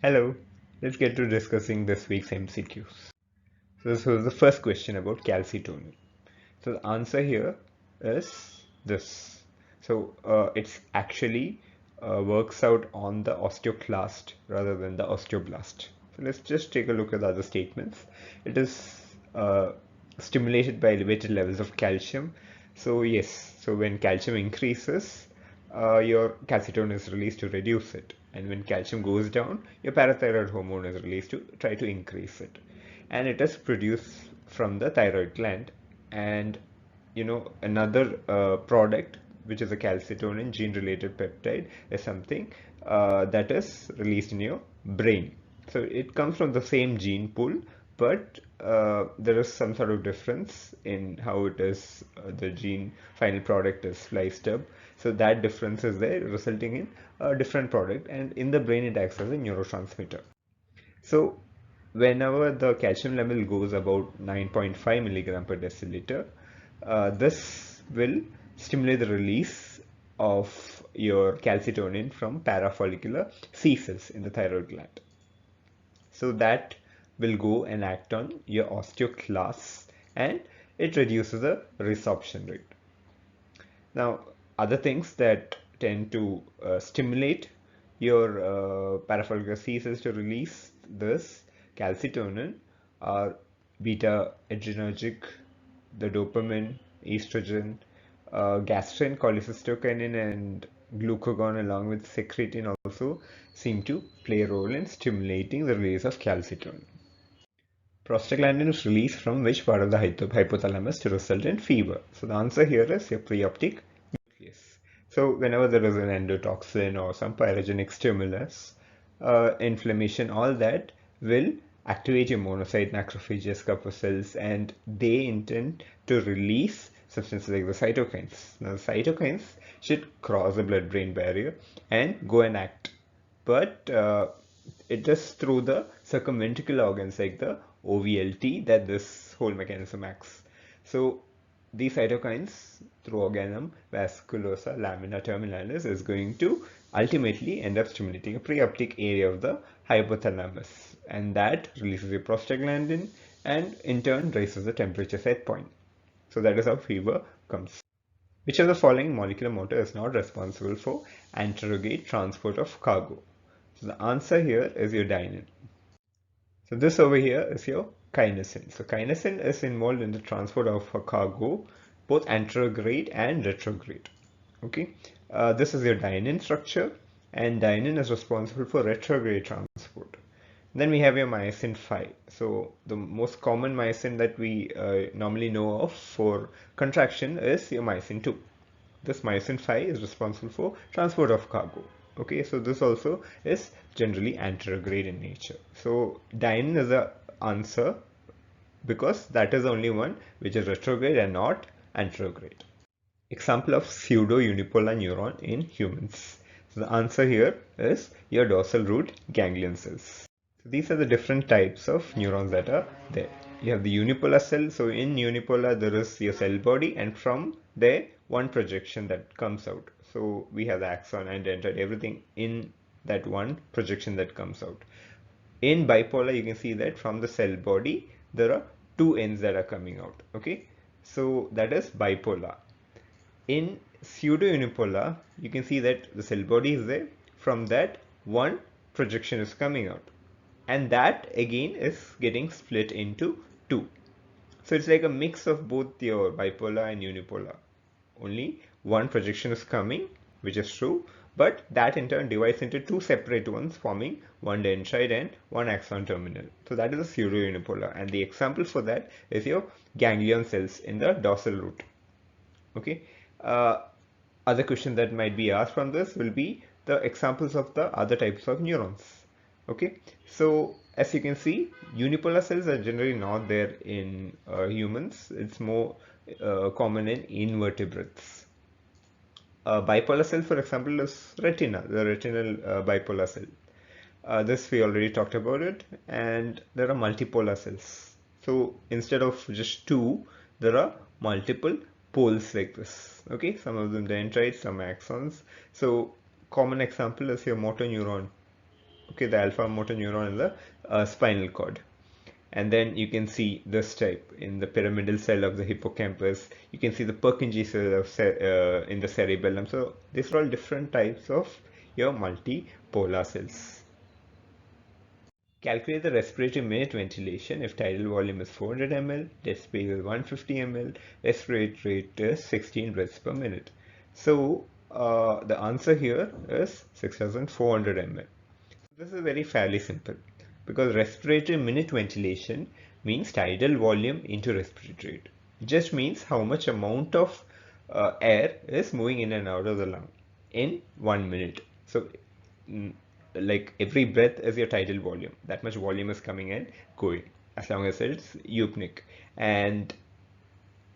Hello, let's get to discussing this week's MCQs. So this was the first question about calcitonin. So the answer here is this. So it's actually works out on the osteoclast rather than the osteoblast. So let's just take a look at the other statements. It is stimulated by elevated levels of calcium. So yes, so when calcium increases, your calcitonin is released to reduce it. And when calcium goes down, your parathyroid hormone is released to try to increase it. And it is produced from the thyroid gland. And another product, which is a calcitonin gene related peptide, is something that is released in your brain. So it comes from the same gene pool, but there is some sort of difference in how it is, the gene final product is sliced up. So that difference is there, resulting in a different product, and in the brain it acts as a neurotransmitter. So whenever the calcium level goes about 9.5 milligram per deciliter, this will stimulate the release of your calcitonin from parafollicular C cells in the thyroid gland. So that will go and act on your osteoclasts, and it reduces the resorption rate. Now, other things that tend to stimulate your parafollicular C cells to release this calcitonin are beta adrenergic, the dopamine, estrogen, gastrin, cholecystokinin, and glucagon, along with secretin, also seem to play a role in stimulating the release of calcitonin. Prostaglandin is released from which part of the hypothalamus to result in fever? So the answer here is your preoptic nucleus. So whenever there is an endotoxin or some pyrogenic stimulus, inflammation, all that will activate your monocyte, macrophages, corpuscles, and they intend to release substances like the cytokines. Now the cytokines should cross the blood-brain barrier and go and act, but it is through the circumventricular organs like the OVLT that this whole mechanism acts. So these cytokines through organum vasculosa lamina terminalis is going to ultimately end up stimulating a preoptic area of the hypothalamus, and that releases a prostaglandin and in turn raises the temperature set point. So that is how fever comes. Which of the following molecular motor is not responsible for anterograde transport of cargo? So the answer here is your dynin. So this over here is your kinesin. So kinesin is involved in the transport of a cargo, both anterograde and retrograde. Okay, this is your dynin structure, and dynin is responsible for retrograde transport. Then we have your myosin 5. So the most common myosin that we normally know of for contraction is your myosin 2. This myosin 5 is responsible for transport of cargo. Okay, so this also is generally anterograde in nature. So dynin is the answer because that is the only one which is retrograde and not anterograde. Example of pseudo-unipolar neuron in humans. So the answer here is your dorsal root ganglion cells. So these are the different types of neurons that are there. You have the unipolar cell. So in unipolar there is your cell body, and from there one projection that comes out. So we have the axon and dendrite, everything in that one projection that comes out. In bipolar you can see that from the cell body there are two ends that are coming out. Okay, so that is bipolar. In pseudo-unipolar, you can see that the cell body is there. From that, one projection is coming out, and that again is getting split into two. So it's like a mix of both your bipolar and unipolar. Only one projection is coming, which is true, but that in turn divides into two separate ones, forming one dendrite and one axon terminal. So that is a pseudo-unipolar, and the example for that is your ganglion cells in the dorsal root. Okay. Uh, Other question that might be asked from this will be the examples of the other types of neurons. Okay, so as you can see, unipolar cells are generally not there in humans. It's more common in invertebrates. Bipolar cell, for example, is retina, the retinal bipolar cell. This we already talked about it, and there are multipolar cells. So instead of just two, there are multiple poles like this. Okay, some of them dendrites, some axons. So common example is your motor neuron. okay, the alpha motor neuron in the spinal cord. And then you can see this type in the pyramidal cell of the hippocampus. You can see the Purkinje cell of in the cerebellum. So these are all different types of your multipolar cells. Calculate the respiratory minute ventilation if tidal volume is 400 ml, dead space is 150 ml, respiratory rate is 16 breaths per minute. So the answer here is 6400 ml. This is very fairly simple because respiratory minute ventilation means tidal volume into respiratory rate. It just means how much amount of air is moving in and out of the lung in 1 minute. So mm, like every breath is your tidal volume. That much volume is coming and going as long as it's eupnic. And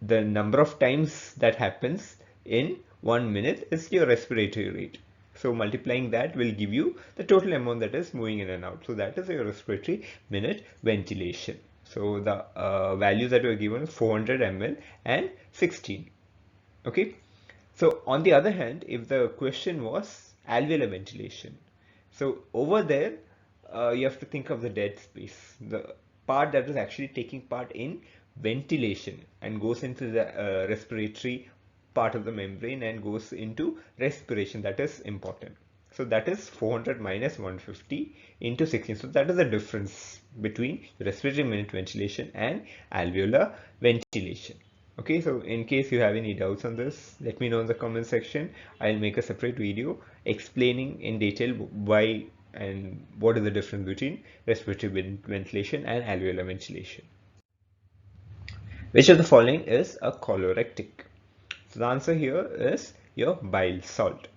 the number of times that happens in 1 minute is your respiratory rate. So multiplying that will give you the total amount that is moving in and out. So that is your respiratory minute ventilation. So the value that were given is 400 ml and 16. Okay. So on the other hand, if the question was alveolar ventilation, so over there, you have to think of the dead space, the part that is actually taking part in ventilation and goes into the respiratory part of the membrane and goes into respiration. That is important. So that is 400 minus 150 into 16. So that is the difference between respiratory minute ventilation and alveolar ventilation. Okay, so in case you have any doubts on this, let me know in the comment section. I'll make a separate video explaining in detail why and what is the difference between respiratory ventilation and alveolar ventilation. Which of the following is a colorectic? So the answer here is your bile salt.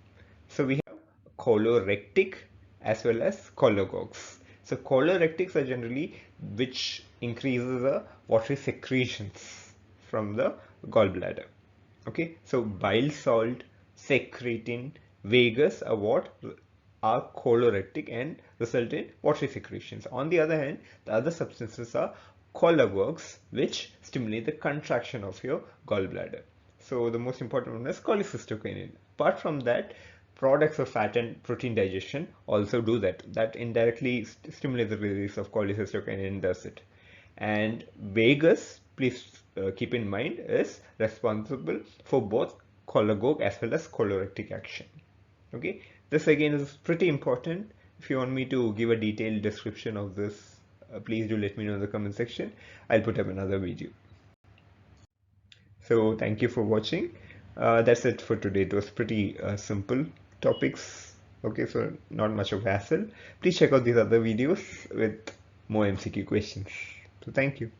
So we have colorectic as well as cholagogues. So colorectics are generally which increases the watery secretions from the gallbladder. Okay, so bile salt, secretin, vagus are what are colorectic and result in watery secretions. On the other hand, the other substances are cholagogues, which stimulate the contraction of your gallbladder. So the most important one is cholecystokinin. Apart from that, products of fat and protein digestion also do that. That indirectly stimulates the release of cholecystokinin, does it. And vagus, please keep in mind, is responsible for both cholagogue as well as colorectic action. Okay, this again is pretty important. If you want me to give a detailed description of this, please do let me know in the comment section. I'll put up another video. So thank you for watching. That's it for today. It was pretty simple topics. Okay, so not much of hassle. Please check out these other videos with more MCQ questions. So thank you.